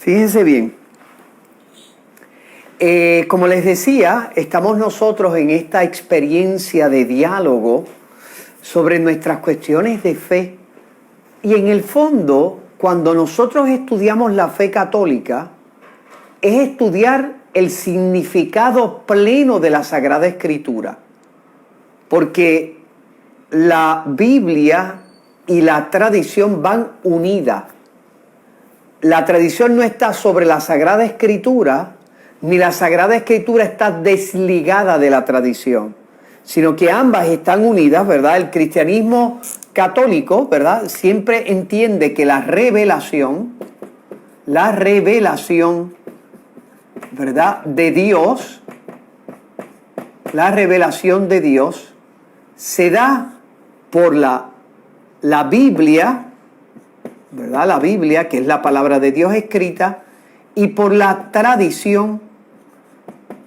Fíjense bien, como les decía, estamos nosotros en esta experiencia de diálogo sobre nuestras cuestiones de fe. Y en el fondo, cuando nosotros estudiamos la fe católica, es estudiar el significado pleno de la Sagrada Escritura. Porque la Biblia y la tradición van unidas. La tradición no está sobre la Sagrada Escritura, ni la Sagrada Escritura está desligada de la tradición, sino que ambas están unidas, ¿verdad? El cristianismo católico, ¿verdad?, siempre entiende que la revelación, ¿verdad?, de Dios, la revelación de Dios se da por la Biblia, ¿verdad? La Biblia, que es la palabra de Dios escrita, y por la tradición,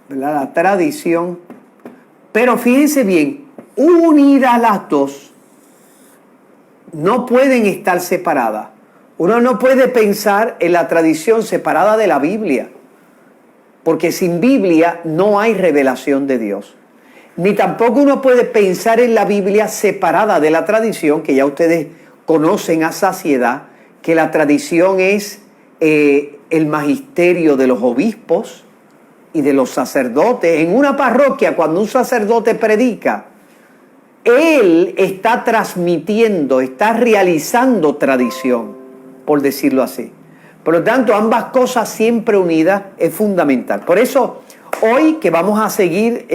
¿verdad? La tradición. Pero fíjense bien, unidas las dos, no pueden estar separadas. Uno no puede pensar en la tradición separada de la Biblia, porque sin Biblia no hay revelación de Dios. Ni tampoco uno puede pensar en la Biblia separada de la tradición, que ya ustedes conocen a saciedad, que la tradición es el magisterio de los obispos y de los sacerdotes. En una parroquia, cuando un sacerdote predica, él está transmitiendo, está realizando tradición, por decirlo así. Por lo tanto, ambas cosas siempre unidas es fundamental. Por eso, hoy que vamos a seguir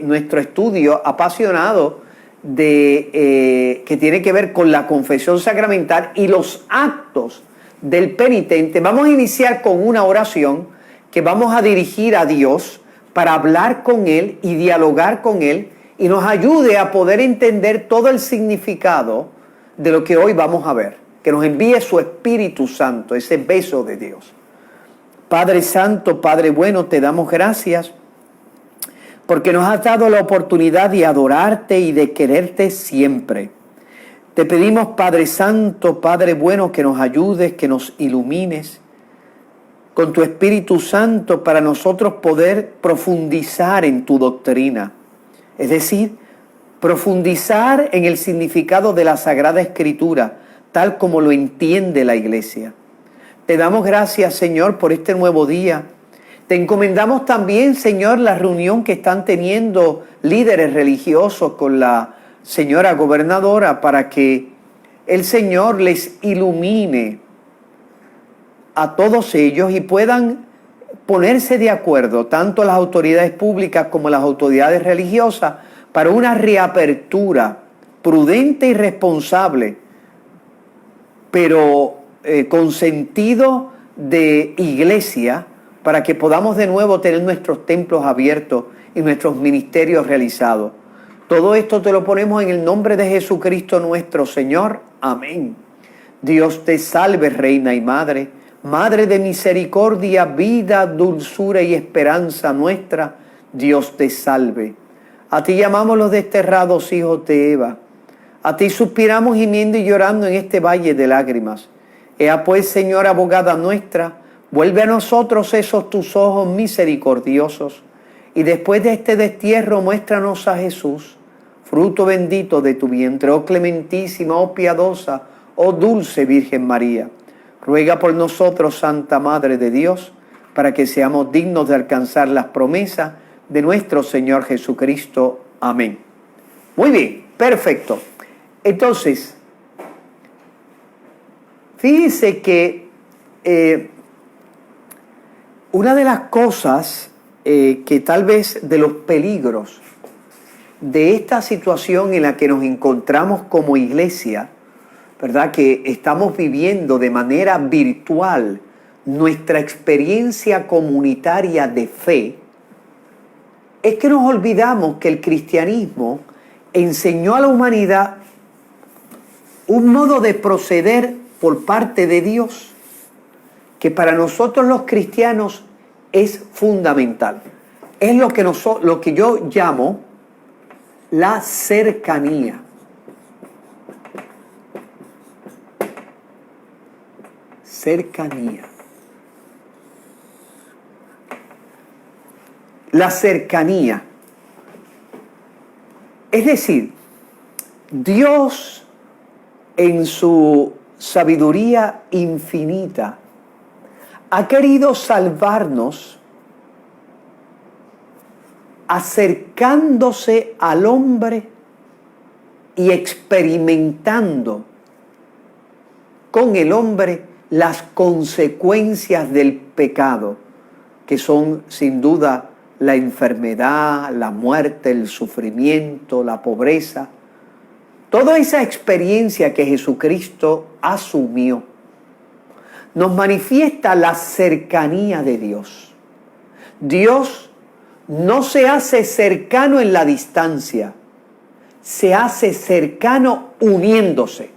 nuestro estudio apasionado que tiene que ver con la confesión sacramental y los actos del penitente, vamos a iniciar con una oración que vamos a dirigir a Dios para hablar con Él y dialogar con Él y nos ayude a poder entender todo el significado de lo que hoy vamos a ver. Que nos envíe su Espíritu Santo, ese beso de Dios. Padre Santo, Padre bueno, te damos gracias porque nos has dado la oportunidad de adorarte y de quererte siempre. Te pedimos, Padre Santo, Padre bueno, que nos ayudes, que nos ilumines con tu Espíritu Santo para nosotros poder profundizar en tu doctrina. Es decir, profundizar en el significado de la Sagrada Escritura, tal como lo entiende la Iglesia. Te damos gracias, Señor, por este nuevo día. Te encomendamos también, Señor, la reunión que están teniendo líderes religiosos con la señora gobernadora para que el Señor les ilumine a todos ellos y puedan ponerse de acuerdo, tanto las autoridades públicas como las autoridades religiosas, para una reapertura prudente y responsable, pero con sentido de iglesia, para que podamos de nuevo tener nuestros templos abiertos y nuestros ministerios realizados. Todo esto te lo ponemos en el nombre de Jesucristo nuestro Señor. Amén. Dios te salve, Reina y Madre, Madre de misericordia, vida, dulzura y esperanza nuestra. Dios te salve. A ti llamamos los desterrados hijos de Eva. A ti suspiramos gimiendo y llorando en este valle de lágrimas. Ea pues, Señora abogada nuestra, vuelve a nosotros esos tus ojos misericordiosos, y después de este destierro muéstranos a Jesús, fruto bendito de tu vientre, oh clementísima, oh piadosa, oh dulce Virgen María. Ruega por nosotros, Santa Madre de Dios, para que seamos dignos de alcanzar las promesas de nuestro Señor Jesucristo. Amén. Muy bien, perfecto. Entonces, fíjense que una de las cosas que tal vez de los peligros de esta situación en la que nos encontramos como iglesia, ¿verdad?, que estamos viviendo de manera virtual nuestra experiencia comunitaria de fe, es que nos olvidamos que el cristianismo enseñó a la humanidad un modo de proceder por parte de Dios que para nosotros los cristianos es fundamental. Es lo que yo llamo la cercanía. Cercanía. la cercanía. Es decir, Dios en su sabiduría infinita ha querido salvarnos acercándose al hombre y experimentando con el hombre las consecuencias del pecado, que son sin duda la enfermedad, la muerte, el sufrimiento, la pobreza. Toda esa experiencia que Jesucristo asumió nos manifiesta la cercanía de Dios. Dios no se hace cercano en la distancia, se hace cercano uniéndose.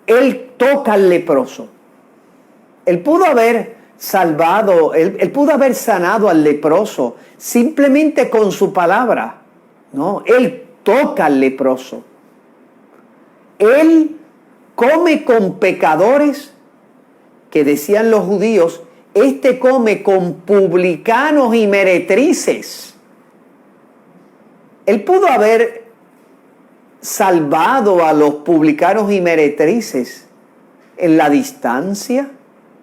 Él toca al leproso. Él pudo haber salvado, él pudo haber sanado al leproso simplemente con su palabra. No, Él toca al leproso. Él come con pecadores, que decían los judíos, este come con publicanos y meretrices. Él pudo haber salvado a los publicanos y meretrices en la distancia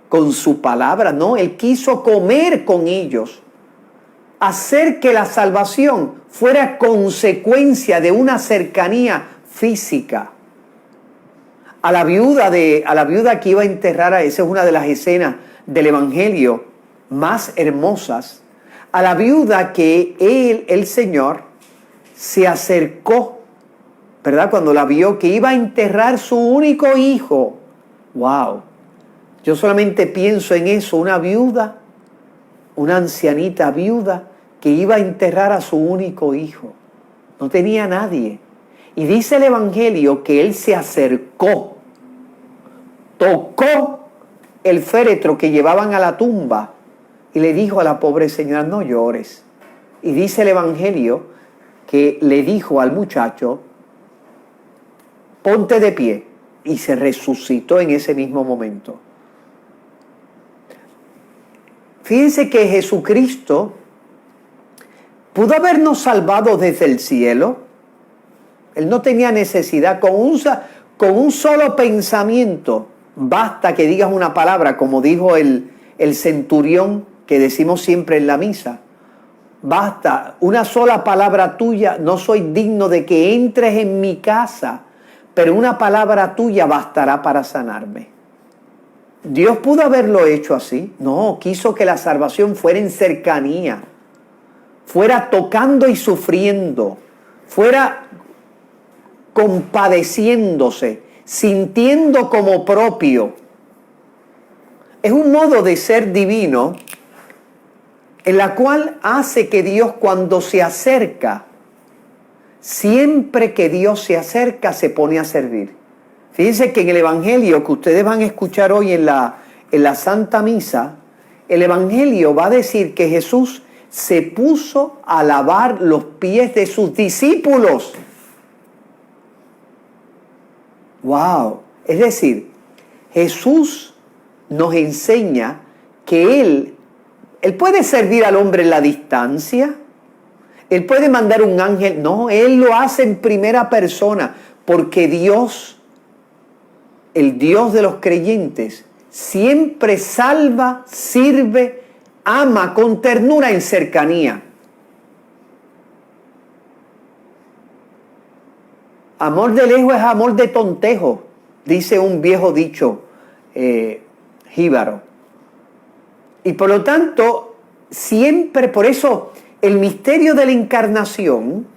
con su palabra. No, Él quiso comer con ellos, hacer que la salvación fuera consecuencia de una cercanía física. A la viuda que iba a enterrar, esa es una de las escenas del Evangelio más hermosas, a la viuda que el Señor se acercó, ¿verdad? Cuando la vio que iba a enterrar su único hijo. ¡Wow! Yo solamente pienso en eso, una viuda, una ancianita viuda que iba a enterrar a su único hijo. No tenía nadie. Y dice el Evangelio que él se acercó, tocó el féretro que llevaban a la tumba y le dijo a la pobre señora, no llores. Y dice el Evangelio que le dijo al muchacho, ponte de pie, y se resucitó en ese mismo momento. Fíjense que Jesucristo pudo habernos salvado desde el cielo. Él no tenía necesidad, con un solo pensamiento, basta que digas una palabra, como dijo el centurión que decimos siempre en la misa. Basta, una sola palabra tuya, no soy digno de que entres en mi casa, pero una palabra tuya bastará para sanarme. Dios pudo haberlo hecho así. No, quiso que la salvación fuera en cercanía, fuera tocando y sufriendo, fuera compadeciéndose, sintiendo como propio. Es un modo de ser divino en la cual hace que Dios, cuando se acerca, siempre que Dios se acerca, se pone a servir. Fíjense que en el Evangelio que ustedes van a escuchar hoy en la Santa Misa, el Evangelio va a decir que Jesús se puso a lavar los pies de sus discípulos. ¡Wow! Es decir, Jesús nos enseña que Él puede servir al hombre en la distancia. Él puede mandar un ángel. No, Él lo hace en primera persona, porque Dios, el Dios de los creyentes, siempre salva, sirve, ama con ternura en cercanía. Amor de lejos es amor de tontejo, dice un viejo dicho jíbaro. Y por lo tanto, siempre, por eso, el misterio de la encarnación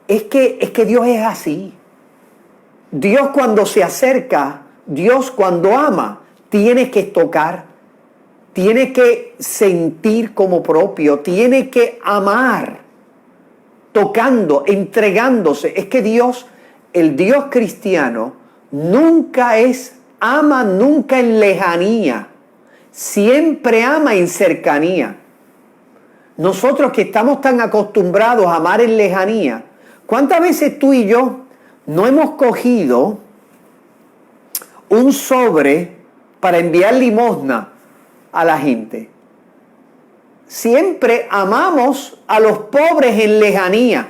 es que Dios es así. Dios cuando se acerca, Dios cuando ama, tiene que tocar, tiene que sentir como propio, tiene que amar, tocando, entregándose. Es que Dios, el Dios cristiano, nunca ama nunca en lejanía, siempre ama en cercanía. Nosotros que estamos tan acostumbrados a amar en lejanía, ¿cuántas veces tú y yo no hemos cogido un sobre para enviar limosna a la gente? siempre amamos a los pobres en lejanía.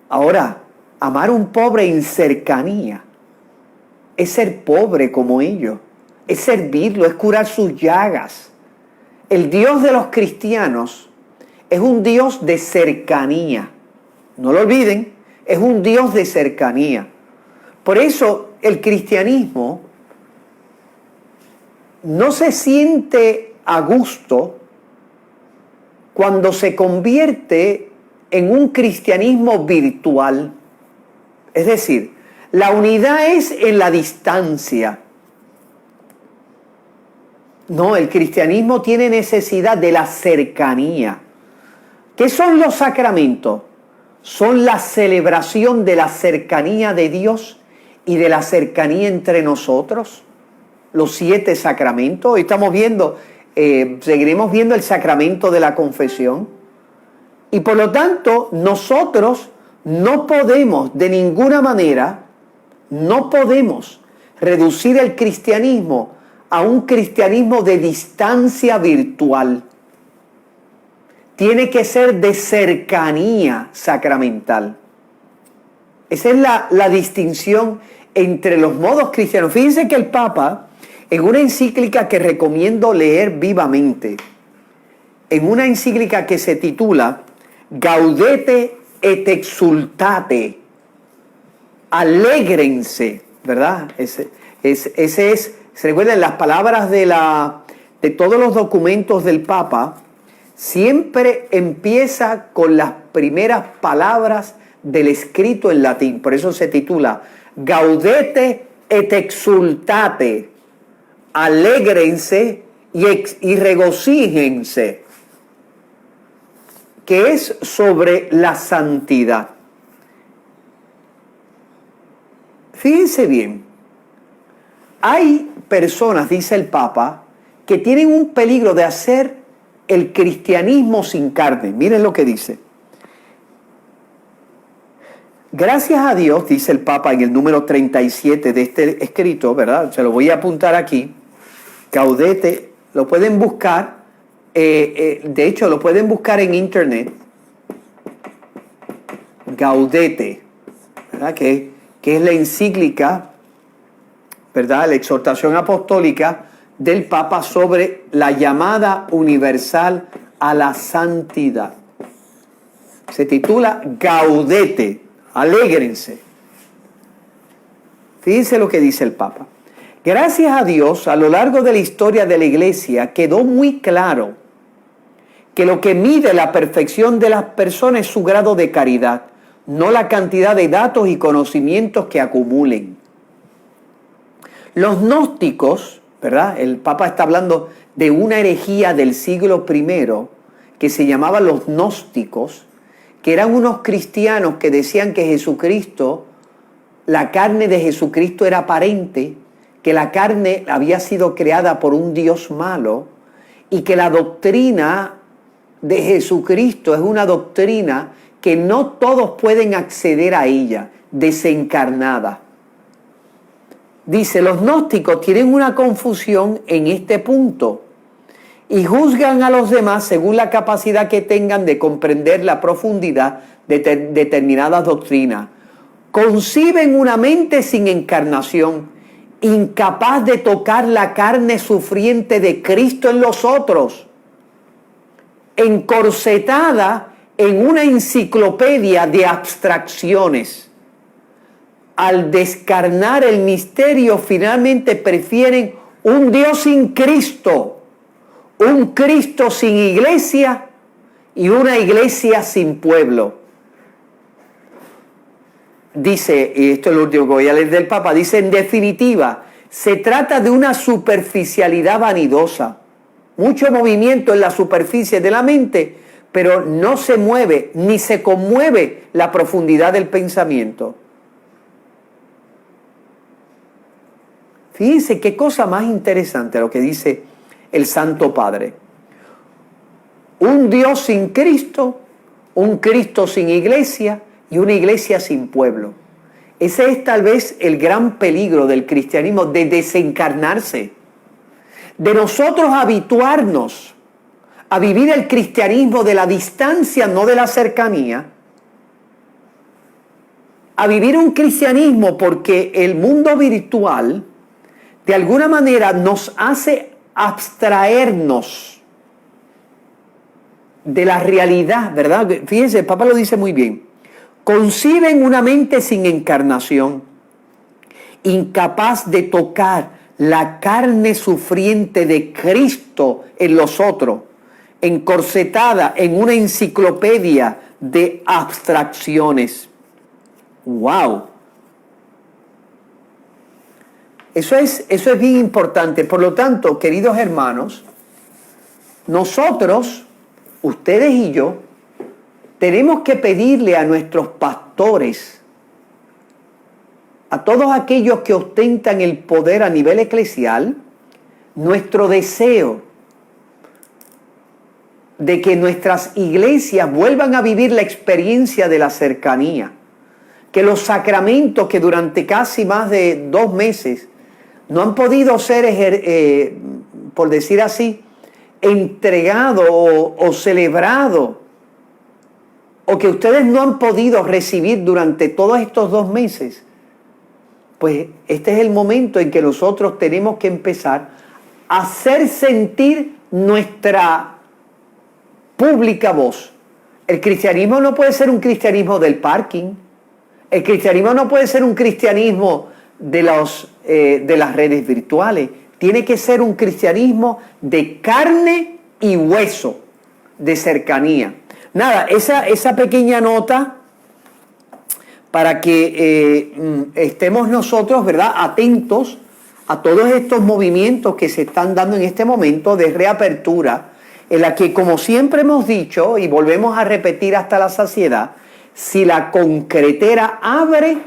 Ahora, amar a un pobre en cercanía es ser pobre como ellos, es servirlo, es curar sus llagas. El Dios de los cristianos es un Dios de cercanía. No lo olviden, es un Dios de cercanía. Por eso el cristianismo no se siente a gusto cuando se convierte en un cristianismo virtual. Es decir, la unidad es en la distancia. No, el cristianismo tiene necesidad de la cercanía. ¿Qué son los sacramentos? Son la celebración de la cercanía de Dios y de la cercanía entre nosotros. Los 7 sacramentos. Hoy estamos viendo, seguiremos viendo el sacramento de la confesión. Y por lo tanto, nosotros no podemos de ninguna manera, no podemos reducir el cristianismo a un cristianismo de distancia virtual. Tiene que ser de cercanía sacramental. Esa es la distinción entre los modos cristianos. Fíjense que el Papa, en una encíclica que recomiendo leer vivamente, en una encíclica que se titula Gaudete et exultate, alégrense, ¿verdad? Ese es, se recuerdan las palabras de todos los documentos del Papa, siempre empieza con las primeras palabras del escrito en latín. Por eso se titula Gaudete et exultate, alégrense y regocíjense, que es sobre la santidad. Fíjense bien, hay personas, dice el Papa, que tienen un peligro de hacer el cristianismo sin carne. Miren lo que dice. Gracias a Dios, dice el Papa en el número 37 de este escrito, ¿verdad? Se lo voy a apuntar aquí. Gaudete, lo pueden buscar. De hecho, lo pueden buscar en internet. Gaudete, ¿verdad? Que es la encíclica, ¿verdad? La exhortación apostólica del Papa sobre la llamada universal a la santidad. Se titula Gaudete, alégrense. Fíjense lo que dice el Papa. Gracias a Dios, a lo largo de la historia de la Iglesia quedó muy claro que lo que mide la perfección de las personas es su grado de caridad, no la cantidad de datos y conocimientos que acumulen. Los gnósticos, ¿verdad? El Papa está hablando de una herejía del siglo I que se llamaba los gnósticos, que eran unos cristianos que decían que Jesucristo, la carne de Jesucristo era aparente, que la carne había sido creada por un Dios malo y que la doctrina de Jesucristo es una doctrina que no todos pueden acceder a ella, desencarnada. Dice, los gnósticos tienen una confusión en este punto y juzgan a los demás según la capacidad que tengan de comprender la profundidad de determinadas doctrinas. Conciben una mente sin encarnación, incapaz de tocar la carne sufriente de Cristo en los otros, encorsetada en una enciclopedia de abstracciones. Al descarnar el misterio, finalmente prefieren un Dios sin Cristo, un Cristo sin iglesia y una iglesia sin pueblo. Dice, y esto es lo último que voy a leer del Papa, dice, en definitiva, se trata de una superficialidad vanidosa, mucho movimiento en la superficie de la mente, pero no se mueve ni se conmueve la profundidad del pensamiento. Fíjense qué cosa más interesante lo que dice el Santo Padre. Un Dios sin Cristo, un Cristo sin iglesia y una iglesia sin pueblo. Ese es tal vez el gran peligro del cristianismo, de desencarnarse, de nosotros habituarnos a vivir el cristianismo de la distancia, no de la cercanía, a vivir un cristianismo porque el mundo virtual de alguna manera nos hace abstraernos de la realidad, ¿verdad? Fíjense, el Papa lo dice muy bien. Conciben una mente sin encarnación, incapaz de tocar la carne sufriente de Cristo en los otros, encorsetada en una enciclopedia de abstracciones. ¡Wow! Eso es bien importante. Por lo tanto, queridos hermanos, nosotros, ustedes y yo, tenemos que pedirle a nuestros pastores, a todos aquellos que ostentan el poder a nivel eclesial, nuestro deseo de que nuestras iglesias vuelvan a vivir la experiencia de la cercanía, que los sacramentos que durante casi más de 2 meses no han podido ser, por decir así, entregados o celebrados, o que ustedes no han podido recibir durante todos estos 2 meses, pues este es el momento en que nosotros tenemos que empezar a hacer sentir nuestra pública voz. El cristianismo no puede ser un cristianismo del parking. El cristianismo no puede ser un cristianismo de las redes virtuales. Tiene que ser un cristianismo de carne y hueso, de cercanía. Nada, esa pequeña nota para que estemos nosotros, ¿verdad?, atentos a todos estos movimientos que se están dando en este momento de reapertura, en la que, como siempre hemos dicho, y volvemos a repetir hasta la saciedad, si la concretera abre,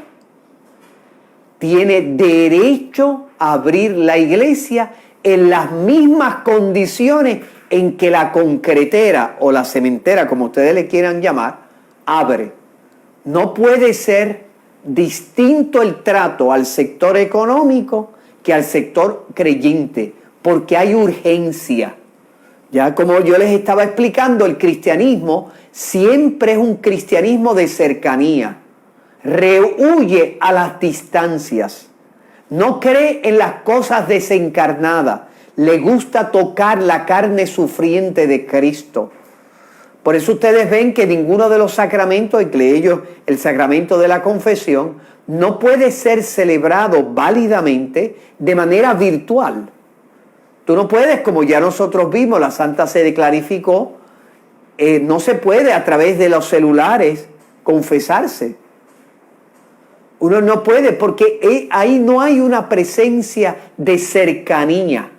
tiene derecho a abrir la iglesia en las mismas condiciones en que la concretera o la cementera, como ustedes le quieran llamar, abre. No puede ser distinto el trato al sector económico que al sector creyente, porque hay urgencia. Ya como yo les estaba explicando, el cristianismo siempre es un cristianismo de cercanía. Rehuye a las distancias. No cree en las cosas desencarnadas. Le gusta tocar la carne sufriente de Cristo. Por eso ustedes ven que ninguno de los sacramentos, entre ellos el sacramento de la confesión, no puede ser celebrado válidamente de manera virtual. Tú no puedes, como ya nosotros vimos, la Santa Sede clarificó, no se puede a través de los celulares confesarse. Uno no puede porque ahí no hay una presencia de cercanía.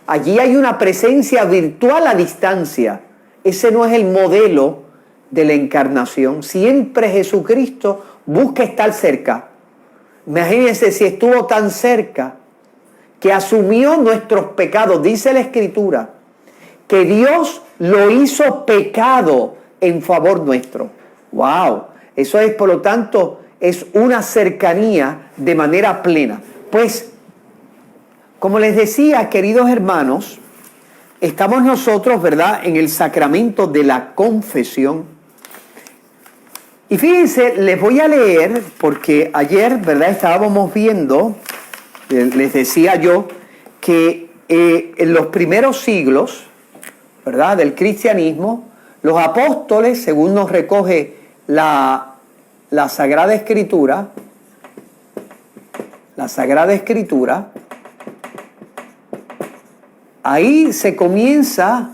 Allí hay una presencia virtual a distancia. Ese no es el modelo de la encarnación. Siempre Jesucristo busca estar cerca. Imagínense si estuvo tan cerca que asumió nuestros pecados. Dice la Escritura que Dios lo hizo pecado en favor nuestro. ¡Wow! Eso es, por lo tanto, es una cercanía de manera plena. Pues, como les decía, queridos hermanos, estamos nosotros, ¿verdad?, en el sacramento de la confesión. Y fíjense, les voy a leer, porque ayer, ¿verdad?, estábamos viendo, les decía yo, que en los primeros siglos, ¿verdad?, del cristianismo, los apóstoles, según nos recoge la Sagrada Escritura, ahí se comienza,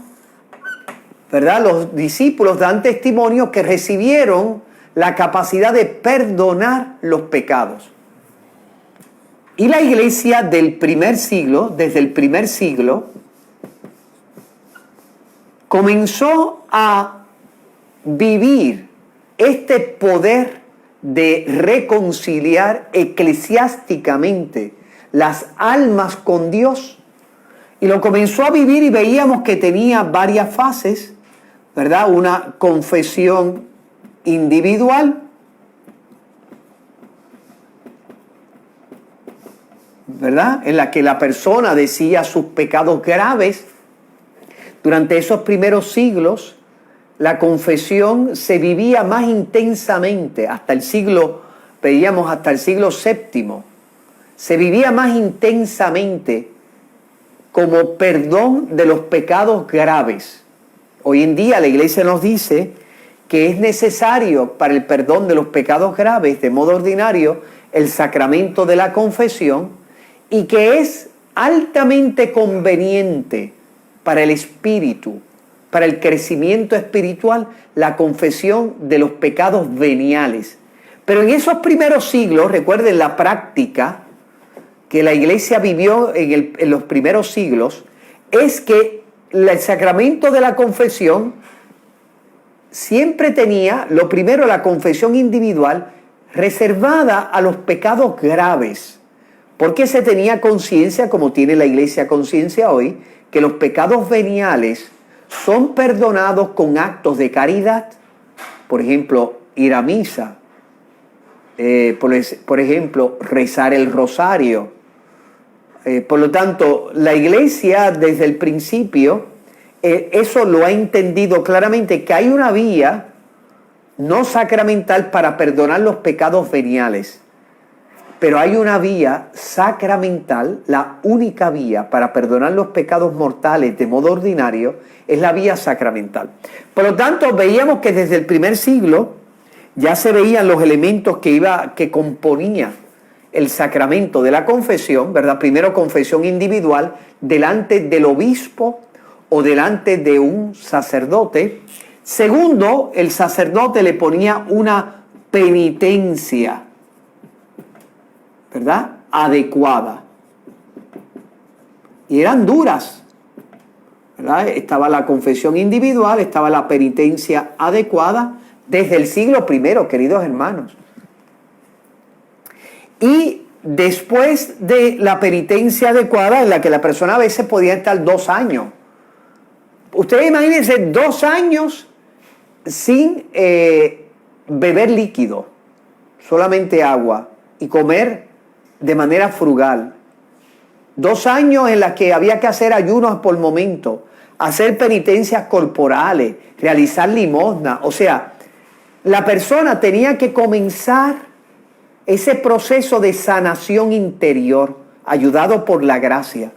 ¿verdad? Los discípulos dan testimonio que recibieron la capacidad de perdonar los pecados. Y la iglesia del primer siglo, desde el primer siglo, comenzó a vivir este poder de reconciliar eclesiásticamente las almas con Dios. Y lo comenzó a vivir y veíamos que tenía varias fases, ¿verdad? Una confesión individual, ¿verdad?, en la que la persona decía sus pecados graves. Durante esos primeros siglos, la confesión se vivía más intensamente, veíamos hasta el siglo VII, se vivía más intensamente como perdón de los pecados graves. Hoy en día la Iglesia nos dice que es necesario para el perdón de los pecados graves, de modo ordinario, el sacramento de la confesión, y que es altamente conveniente para el espíritu, para el crecimiento espiritual, la confesión de los pecados veniales. Pero en esos primeros siglos, recuerden la práctica que la Iglesia vivió en los primeros siglos, es que el sacramento de la confesión siempre tenía, lo primero, la confesión individual reservada a los pecados graves, porque se tenía conciencia, como tiene la Iglesia conciencia hoy, que los pecados veniales son perdonados con actos de caridad. Por ejemplo, ir a misa, por ejemplo, rezar el rosario. Por lo tanto, la Iglesia desde el principio eso lo ha entendido claramente, que hay una vía no sacramental para perdonar los pecados veniales, pero hay una vía sacramental. La única vía para perdonar los pecados mortales de modo ordinario es la vía sacramental. Por lo tanto, veíamos que desde el primer siglo ya se veían los elementos que componía el sacramento de la confesión, ¿verdad? Primero, confesión individual delante del obispo o delante de un sacerdote. Segundo, el sacerdote le ponía una penitencia, ¿verdad?, adecuada. Y eran duras, ¿verdad? Estaba la confesión individual, estaba la penitencia adecuada desde el siglo I, queridos hermanos. Y después de la penitencia adecuada, en la que la persona a veces podía estar 2 años. Ustedes imagínense 2 años sin beber líquido, solamente agua, y comer de manera frugal. 2 años en los que había que hacer ayunos por momento, hacer penitencias corporales, realizar limosna. O sea, la persona tenía que comenzar ese proceso de sanación interior, ayudado por la gracia,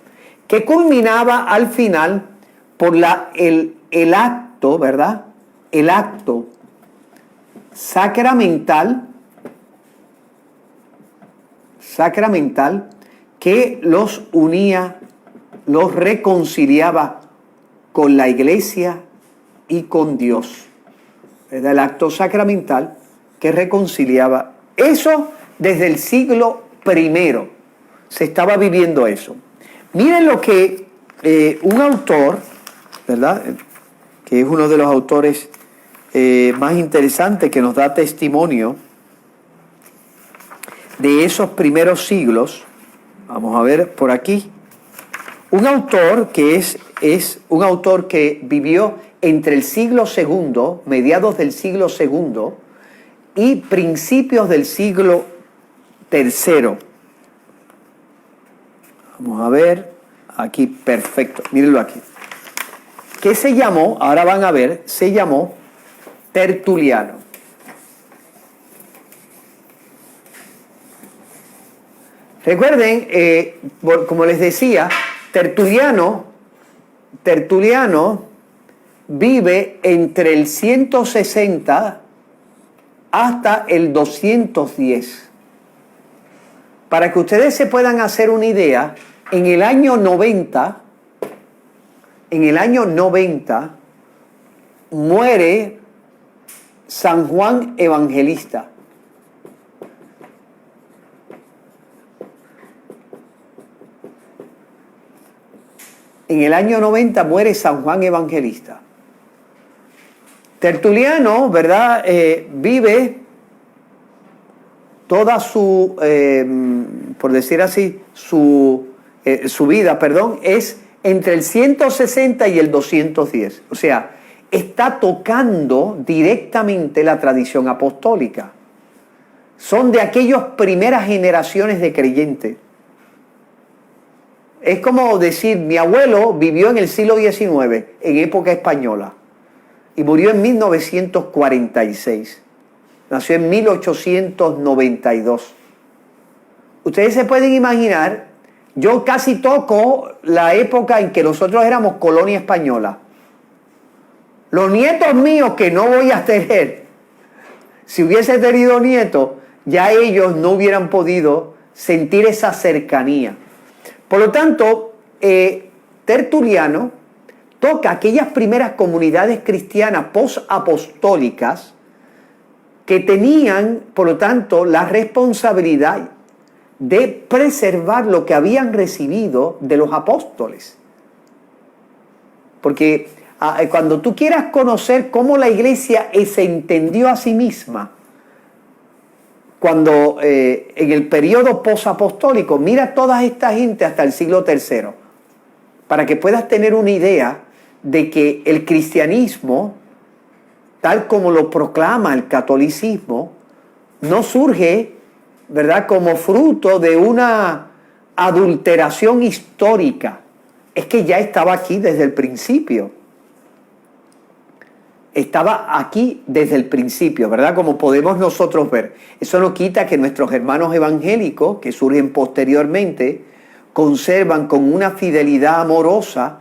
que culminaba al final por el acto, ¿verdad? El acto sacramental que los unía, los reconciliaba con la Iglesia y con Dios, ¿verdad? El acto sacramental que reconciliaba. Eso desde el siglo I se estaba viviendo eso. Miren lo que un autor, ¿verdad?, que es uno de los autores más interesantes, que nos da testimonio de esos primeros siglos. Vamos a ver por aquí. Un autor que es un autor que vivió entre el siglo II, mediados del siglo II, y principios del siglo III. Vamos a ver, aquí, perfecto, mírenlo aquí. Que se llamó, ahora van a ver, se llamó Tertuliano. Recuerden, como les decía, Tertuliano vive entre el 160 hasta el 210. Para que ustedes se puedan hacer una idea, en el año 90 muere San Juan Evangelista. En el año 90 muere San Juan Evangelista. Tertuliano, ¿verdad?, vive toda su, por decir así, su vida, es entre el 160 y el 210. O sea, está tocando directamente la tradición apostólica. Son de aquellas primeras generaciones de creyentes. es como decir, mi abuelo vivió en el siglo XIX, en época española, y murió en 1946. Nació en 1892. Ustedes se pueden imaginar, yo casi toco la época en que nosotros éramos colonia española. Los nietos míos que no voy a tener, si hubiese tenido nietos, ya ellos no hubieran podido sentir esa cercanía. Por lo tanto, Tertuliano toca aquellas primeras comunidades cristianas post-apostólicas que tenían, por lo tanto, la responsabilidad de preservar lo que habían recibido de los apóstoles. Porque cuando tú quieras conocer cómo la iglesia se entendió a sí misma, cuando en el periodo posapostólico, mira toda esta gente hasta el siglo III, para que puedas tener una idea de que el cristianismo, tal como lo proclama el catolicismo, no surge, ¿verdad?, como fruto de una adulteración histórica. Es que ya estaba aquí desde el principio. Estaba aquí desde el principio, ¿verdad? Como podemos nosotros ver. Eso no quita que nuestros hermanos evangélicos, que surgen posteriormente, conservan con una fidelidad amorosa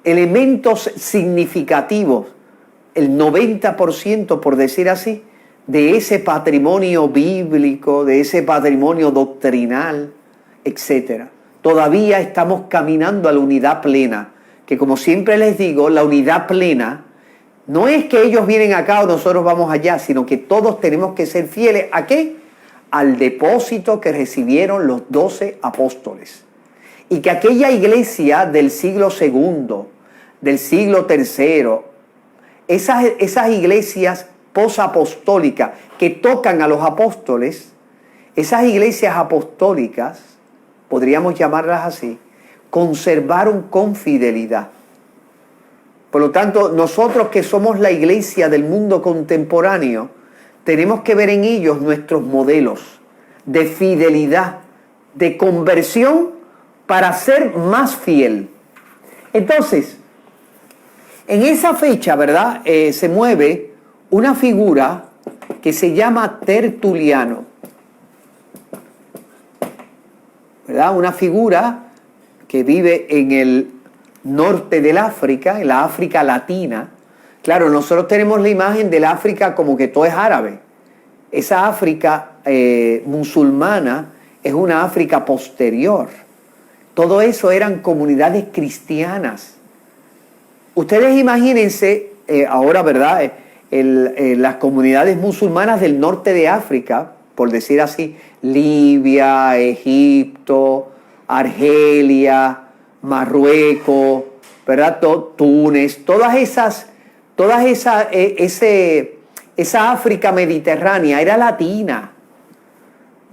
elementos significativos, el 90%, por decir así, de ese patrimonio bíblico, de ese patrimonio doctrinal, etc. Todavía estamos caminando a la unidad plena, que como siempre les digo, la unidad plena no es que ellos vienen acá o nosotros vamos allá, sino que todos tenemos que ser fieles ¿a qué? Al depósito que recibieron los 12 apóstoles. Y que aquella iglesia del siglo II, del siglo III, esas iglesias posapostólicas que tocan a los apóstoles, esas iglesias apostólicas, podríamos llamarlas así, conservaron con fidelidad. Por lo tanto, nosotros que somos la iglesia del mundo contemporáneo, tenemos que ver en ellos nuestros modelos de fidelidad, de conversión para ser más fiel. Entonces, en esa fecha, ¿verdad?, se mueve una figura que se llama Tertuliano, ¿verdad? Una figura que vive en el norte del África, en la África latina. Claro, nosotros tenemos la imagen del África como que todo es árabe. Esa África musulmana es una África posterior. Todo eso eran comunidades cristianas. Ustedes imagínense ahora, ¿verdad?, las comunidades musulmanas del norte de África, por decir así, Libia, Egipto, Argelia, Marruecos, ¿verdad?, Túnez, esa África mediterránea era latina.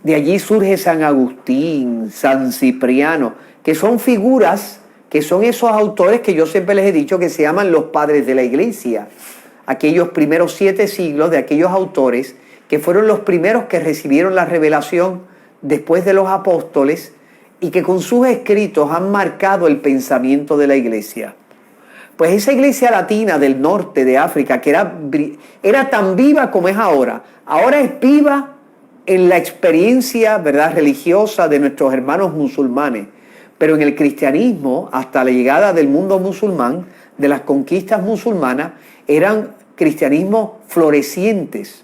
De allí surge San Agustín, San Cipriano, que son figuras, que son esos autores que yo siempre les he dicho que se llaman los padres de la iglesia. Aquellos primeros 7 siglos de aquellos autores que fueron los primeros que recibieron la revelación después de los apóstoles y que con sus escritos han marcado el pensamiento de la iglesia. Pues esa iglesia latina del norte de África, que era tan viva como es ahora es viva en la experiencia, ¿verdad?, religiosa de nuestros hermanos musulmanes, pero en el cristianismo, hasta la llegada del mundo musulmán, de las conquistas musulmanas, eran cristianismos florecientes.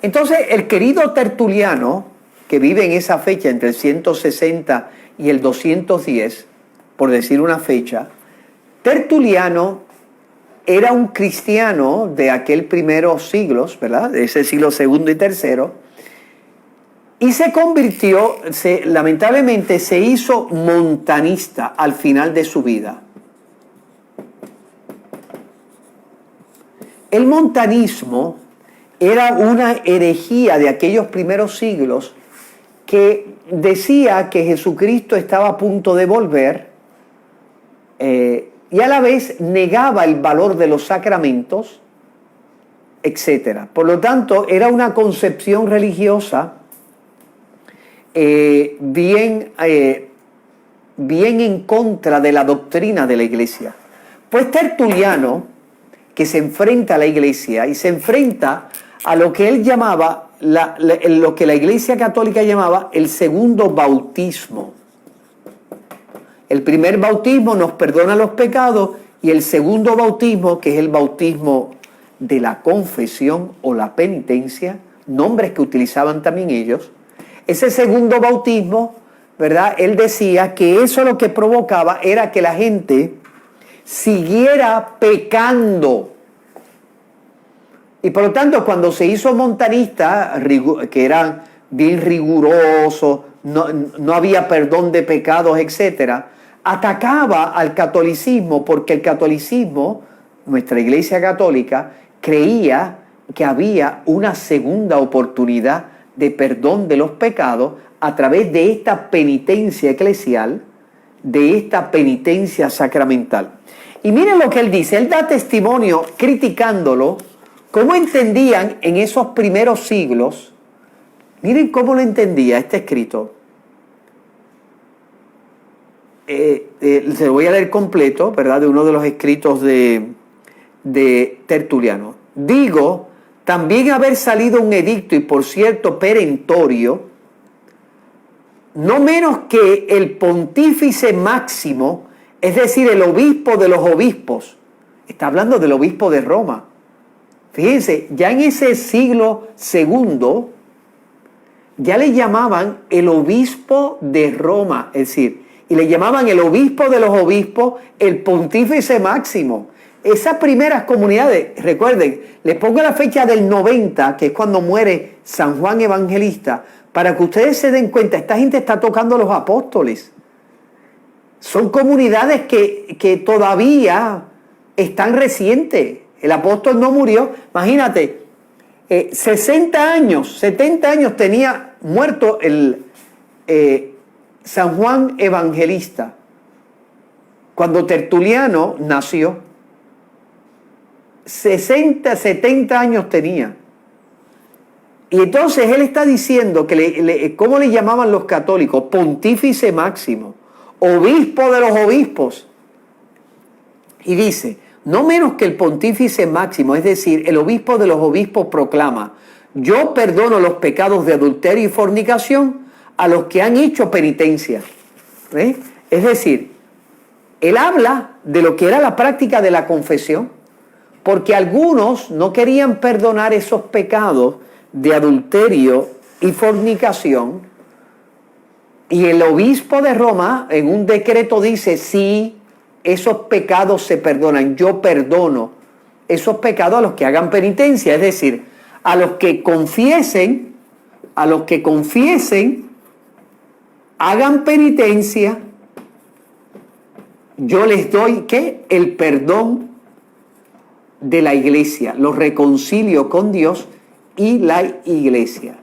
Entonces, el querido Tertuliano, que vive en esa fecha entre el 160 y el 210, por decir una fecha, Tertuliano era un cristiano de aquel primeros siglos, ¿verdad?, de ese siglo II y III, y se convirtió, lamentablemente se hizo montanista al final de su vida. El montanismo era una herejía de aquellos primeros siglos que decía que Jesucristo estaba a punto de volver y a la vez negaba el valor de los sacramentos, etc. Por lo tanto, era una concepción religiosa bien en contra de la doctrina de la iglesia. Pues Tertuliano, que se enfrenta a la iglesia y se enfrenta a lo que él llamaba, lo que la iglesia católica llamaba el segundo bautismo. El primer bautismo nos perdona los pecados y el segundo bautismo, que es el bautismo de la confesión o la penitencia, nombres que utilizaban también ellos, ese segundo bautismo, ¿verdad? Él decía que eso lo que provocaba era que la gente siguiera pecando. Y por lo tanto, cuando se hizo montanista, que eran bien rigurosos, no había perdón de pecados, etc., atacaba al catolicismo, porque el catolicismo, nuestra iglesia católica, creía que había una segunda oportunidad de perdón de los pecados a través de esta penitencia eclesial, de esta penitencia sacramental. Y miren lo que él dice, él da testimonio criticándolo, cómo entendían en esos primeros siglos. Miren cómo lo entendía este escrito. Se lo voy a leer completo, ¿verdad? De uno de los escritos de Tertuliano. Digo, también haber salido un edicto, y por cierto perentorio, no menos que el pontífice máximo, es decir, el obispo de los obispos. Está hablando del obispo de Roma. Fíjense, ya en ese siglo segundo, ya le llamaban el obispo de Roma, es decir, y le llamaban el obispo de los obispos, el pontífice máximo. Esas primeras comunidades, recuerden, les pongo la fecha del 90, que es cuando muere San Juan Evangelista, para que ustedes se den cuenta, esta gente está tocando a los apóstoles. Son comunidades que todavía están recientes. El apóstol no murió. Imagínate, 60 años, 70 años tenía muerto el San Juan Evangelista cuando Tertuliano nació. 60, 70 años tenía. Y entonces él está diciendo que ¿cómo le llamaban los católicos? Pontífice máximo, obispo de los obispos. Y dice, no menos que el pontífice máximo, es decir, el obispo de los obispos proclama, yo perdono los pecados de adulterio y fornicación a los que han hecho penitencia. Es decir, él habla de lo que era la práctica de la confesión, porque algunos no querían perdonar esos pecados de adulterio y fornicación, y el obispo de Roma en un decreto dice, sí, esos pecados se perdonan, yo perdono esos pecados a los que hagan penitencia, es decir, a los que confiesen, hagan penitencia, yo les doy, ¿qué? El perdón de la iglesia, los reconcilio con Dios y la iglesia.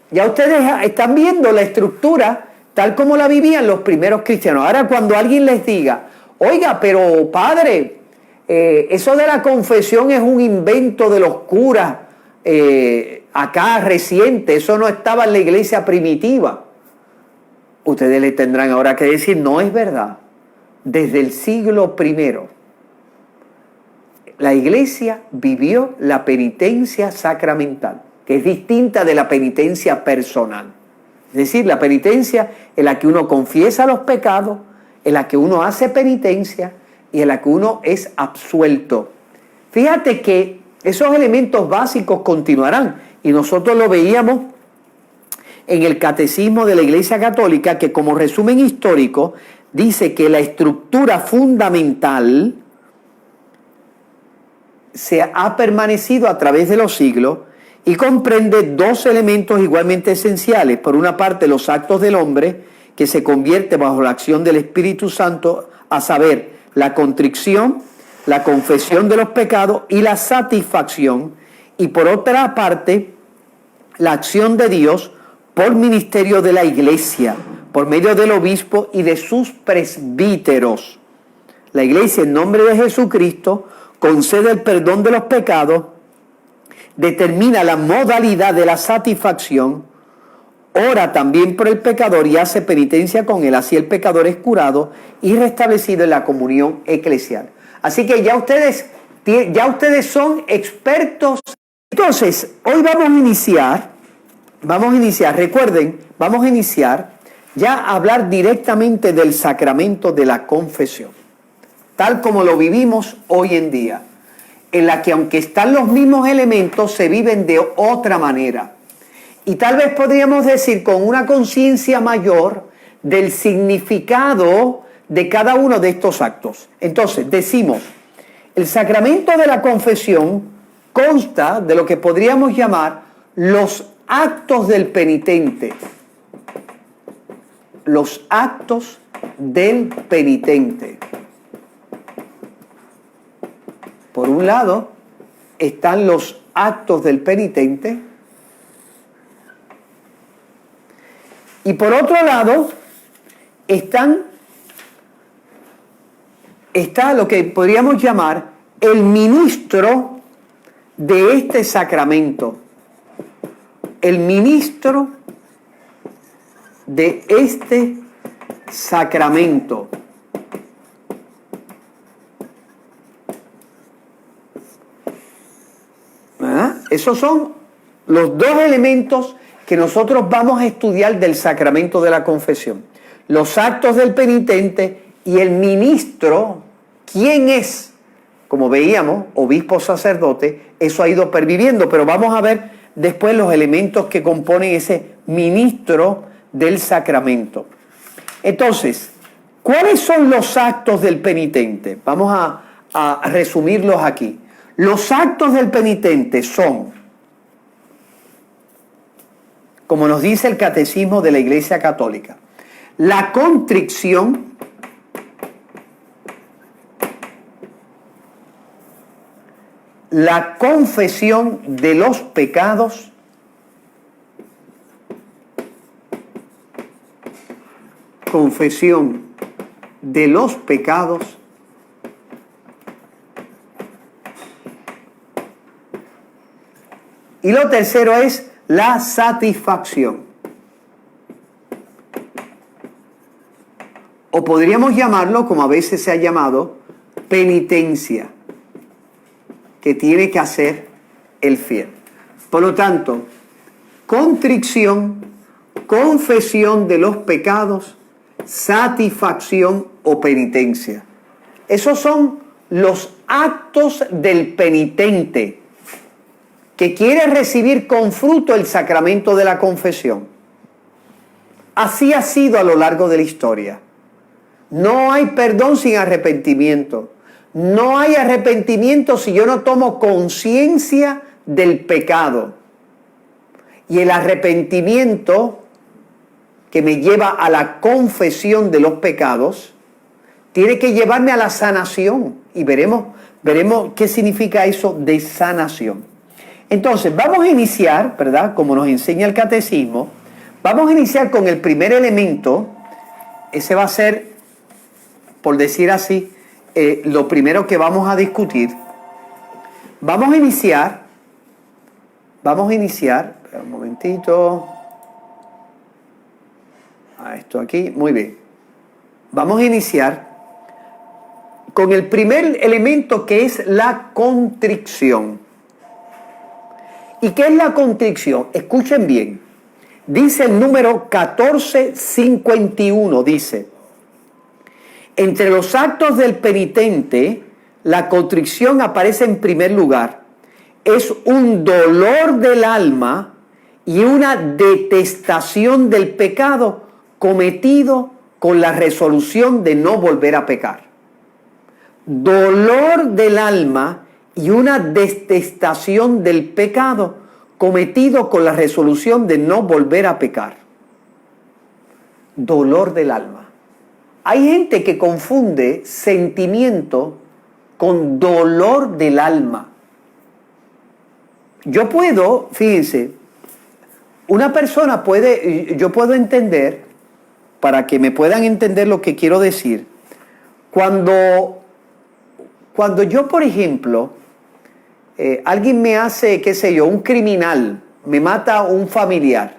Ya ustedes están viendo la estructura tal como la vivían los primeros cristianos. Ahora, cuando alguien les diga, oiga, pero padre, eso de la confesión es un invento de los curas acá reciente, eso no estaba en la iglesia primitiva. Ustedes le tendrán ahora que decir, no es verdad. Desde el siglo I, la iglesia vivió la penitencia sacramental, que es distinta de la penitencia personal. Es decir, la penitencia en la que uno confiesa los pecados, en la que uno hace penitencia y en la que uno es absuelto. Fíjate que esos elementos básicos continuarán, y nosotros lo veíamos en el Catecismo de la Iglesia Católica, que como resumen histórico dice que la estructura fundamental se ha permanecido a través de los siglos y comprende dos elementos igualmente esenciales. Por una parte, los actos del hombre, que se convierte bajo la acción del Espíritu Santo, a saber, la contrición, la confesión de los pecados y la satisfacción. Y por otra parte, la acción de Dios por ministerio de la iglesia, por medio del obispo y de sus presbíteros. La iglesia, en nombre de Jesucristo, concede el perdón de los pecados, determina la modalidad de la satisfacción, ora también por el pecador y hace penitencia con él, así el pecador es curado y restablecido en la comunión eclesial. Así que ya ustedes son expertos. Entonces, hoy vamos a iniciar, recuerden, vamos a iniciar ya a hablar directamente del sacramento de la confesión, tal como lo vivimos hoy en día, en la que aunque están los mismos elementos, se viven de otra manera. Y tal vez podríamos decir con una conciencia mayor del significado de cada uno de estos actos. Entonces, decimos, el sacramento de la confesión consta de lo que podríamos llamar los actos del penitente. Los actos del penitente. Por un lado, están los actos del penitente. Y por otro lado, está lo que podríamos llamar el ministro de este sacramento. El ministro de este sacramento. ¿Ah? Esos son los dos elementos que nosotros vamos a estudiar del sacramento de la confesión. Los actos del penitente y el ministro. ¿Quién es? Como veíamos, obispo, sacerdote, eso ha ido perviviendo, pero vamos a ver después los elementos que componen ese ministro del sacramento. Entonces, ¿cuáles son los actos del penitente? Vamos a resumirlos aquí. Los actos del penitente son, como nos dice el Catecismo de la Iglesia Católica, la contrición, la confesión de los pecados, confesión de los pecados, y lo tercero es la satisfacción. O podríamos llamarlo, como a veces se ha llamado, penitencia, que tiene que hacer el fiel. Por lo tanto, contrición, confesión de los pecados, satisfacción o penitencia. Esos son los actos del penitente que quiere recibir con fruto el sacramento de la confesión. Así ha sido a lo largo de la historia. No hay perdón sin arrepentimiento. No hay arrepentimiento si yo no tomo conciencia del pecado. Y el arrepentimiento que me lleva a la confesión de los pecados tiene que llevarme a la sanación. Y veremos qué significa eso de sanación. Entonces, vamos a iniciar, ¿verdad? Como nos enseña el catecismo, vamos a iniciar con el primer elemento. Ese va a ser, por decir así, lo primero que vamos a discutir. Vamos a iniciar, espera un momentito, esto aquí, muy bien. Vamos a iniciar con el primer elemento, que es la contrición. ¿Y qué es la contrición? Escuchen bien. Dice el número 1451, dice: entre los actos del penitente, la contrición aparece en primer lugar. Es un dolor del alma y una detestación del pecado cometido con la resolución de no volver a pecar. Dolor del alma y una detestación del pecado cometido con la resolución de no volver a pecar. Dolor del alma. Hay gente que confunde sentimiento con dolor del alma. Yo puedo, fíjense, yo puedo entender, para que me puedan entender lo que quiero decir, cuando yo, por ejemplo, alguien me hace, qué sé yo, un criminal, me mata a un familiar,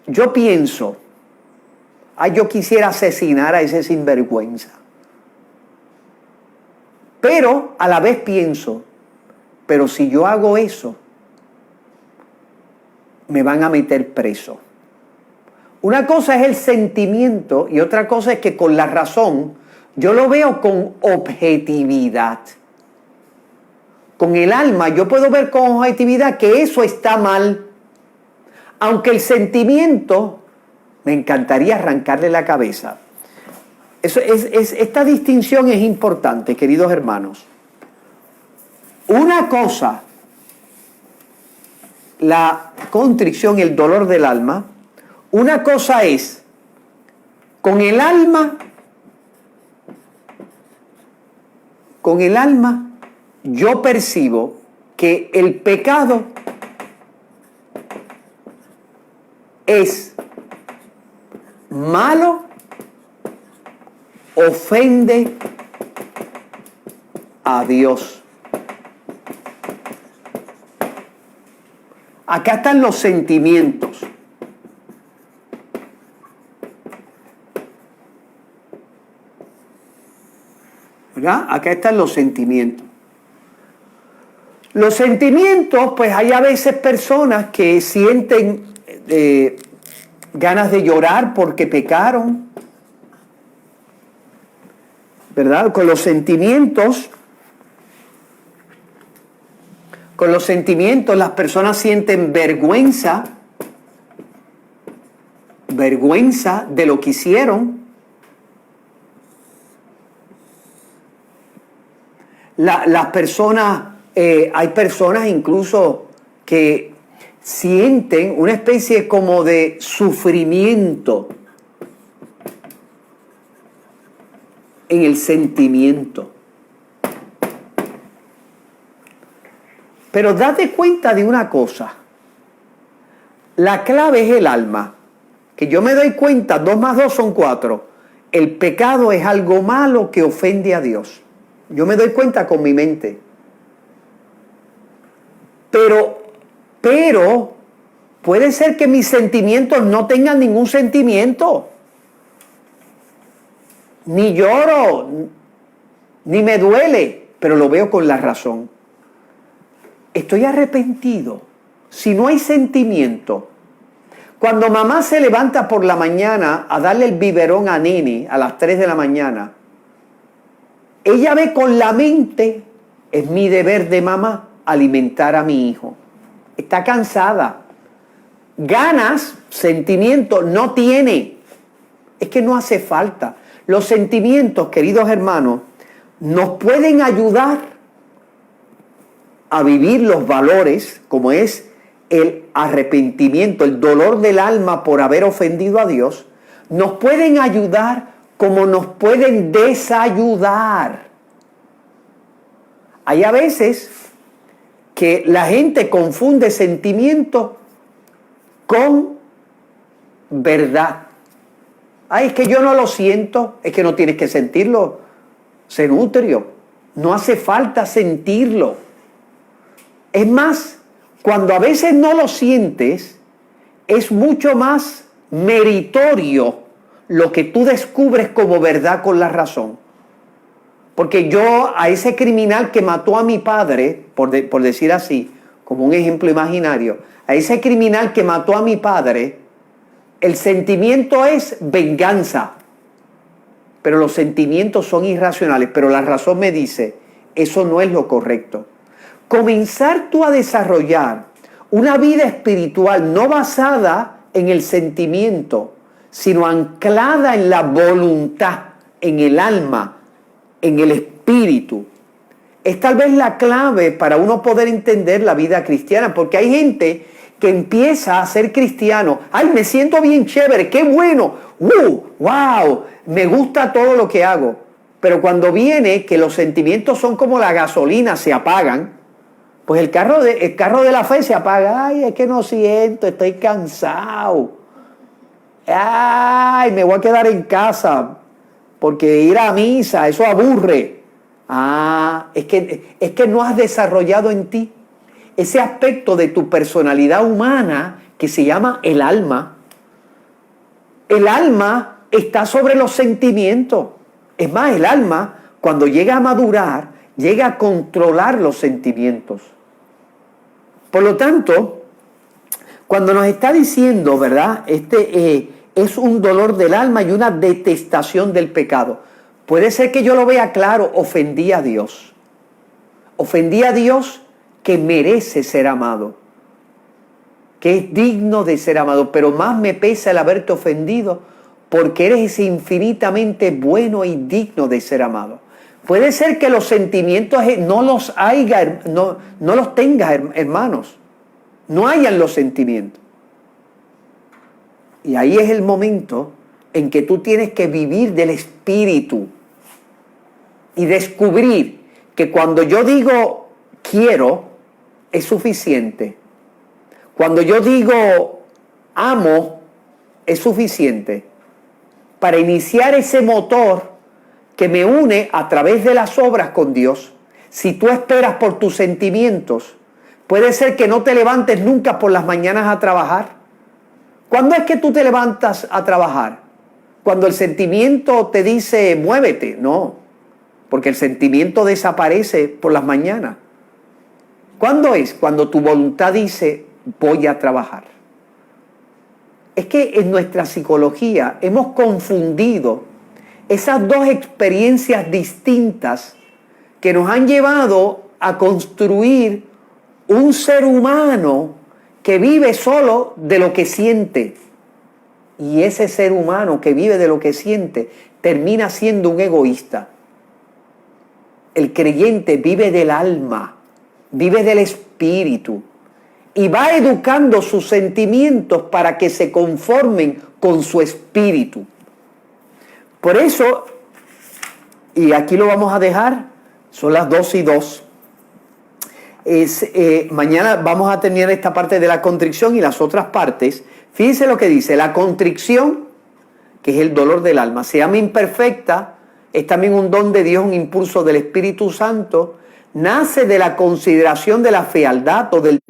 yo pienso, ay, yo quisiera asesinar a ese sinvergüenza. Pero a la vez pienso, pero si yo hago eso, me van a meter preso. Una cosa es el sentimiento y otra cosa es que con la razón yo lo veo con objetividad. Con el alma yo puedo ver con objetividad que eso está mal. Aunque el sentimiento me encantaría arrancarle la cabeza. Esta distinción es importante, queridos hermanos. Una cosa, la contrición, el dolor del alma. Una cosa es, con el alma, yo percibo que el pecado es malo, ofende a Dios. Acá están los sentimientos. ¿Verdad? Acá están los sentimientos. Los sentimientos, pues hay a veces personas que sienten ganas de llorar porque pecaron. ¿Verdad? Con los sentimientos las personas sienten vergüenza de lo que hicieron. Las personas, hay personas incluso que sienten una especie como de sufrimiento en el sentimiento. Pero date cuenta de una cosa. La clave es el alma. Que yo me doy cuenta, 2 más 2 son 4. El pecado es algo malo que ofende a Dios. Yo me doy cuenta con mi mente. Pero puede ser que mis sentimientos no tengan ningún sentimiento. Ni lloro, ni me duele, pero lo veo con la razón. Estoy arrepentido. Si no hay sentimiento. Cuando mamá se levanta por la mañana a darle el biberón a Nini a las 3 de la mañana, ella ve con la mente, es mi deber de mamá alimentar a mi hijo. Está cansada. Ganas, sentimiento, no tiene. Es que no hace falta. Los sentimientos, queridos hermanos, nos pueden ayudar a vivir los valores, como es el arrepentimiento, el dolor del alma por haber ofendido a Dios. Nos pueden ayudar como nos pueden desayudar. Hay a veces que la gente confunde sentimiento con verdad. Ay, es que yo no lo siento. Es que no tienes que sentirlo, Zenutrio. No hace falta sentirlo. Es más, cuando a veces no lo sientes, es mucho más meritorio lo que tú descubres como verdad con la razón. Porque yo a ese criminal que mató a mi padre, por decir así, como un ejemplo imaginario, a ese criminal que mató a mi padre, el sentimiento es venganza. Pero los sentimientos son irracionales. Pero la razón me dice, eso no es lo correcto. Comenzar tú a desarrollar una vida espiritual no basada en el sentimiento, sino anclada en la voluntad, en el alma, en el espíritu, es tal vez la clave para uno poder entender la vida cristiana, porque hay gente que empieza a ser cristiano. ¡Ay, me siento bien chévere! ¡Qué bueno! ¡Wow! Me gusta todo lo que hago. Pero cuando viene que los sentimientos son como la gasolina, se apagan, pues el carro de la fe se apaga. ¡Ay, es que no siento! Estoy cansado. ¡Ay, me voy a quedar en casa! Porque ir a misa, eso aburre. Es que no has desarrollado en ti ese aspecto de tu personalidad humana que se llama el alma, el alma está sobre los sentimientos. Es más, el alma, cuando llega a madurar, llega a controlar los sentimientos. Por lo tanto, cuando nos está diciendo, ¿verdad? Es un dolor del alma y una detestación del pecado. Puede ser que yo lo vea claro, ofendí a Dios. Ofendí a Dios que merece ser amado, que es digno de ser amado, pero más me pesa el haberte ofendido porque eres infinitamente bueno y digno de ser amado. Puede ser que los sentimientos no los tengas, hermanos. No hayan los sentimientos. Y ahí es el momento en que tú tienes que vivir del Espíritu y descubrir que cuando yo digo quiero, es suficiente. Cuando yo digo amo, es suficiente para iniciar ese motor que me une a través de las obras con Dios. Si tú esperas por tus sentimientos, puede ser que no te levantes nunca por las mañanas a trabajar. ¿Cuándo es que tú te levantas a trabajar? Cuando el sentimiento te dice muévete. No, porque el sentimiento desaparece por las mañanas. ¿Cuándo es? Cuando tu voluntad dice voy a trabajar. Es que en nuestra psicología hemos confundido esas dos experiencias distintas que nos han llevado a construir un ser humano que vive solo de lo que siente. Y ese ser humano que vive de lo que siente termina siendo un egoísta. El creyente vive del alma, vive del espíritu y va educando sus sentimientos para que se conformen con su espíritu. Por eso, y aquí lo vamos a dejar, son las 2:02. Mañana vamos a tener esta parte de la contrición y las otras partes. Fíjense lo que dice, la contrición, que es el dolor del alma, se llama imperfecta, es también un don de Dios, un impulso del Espíritu Santo, nace de la consideración de la fealdad o del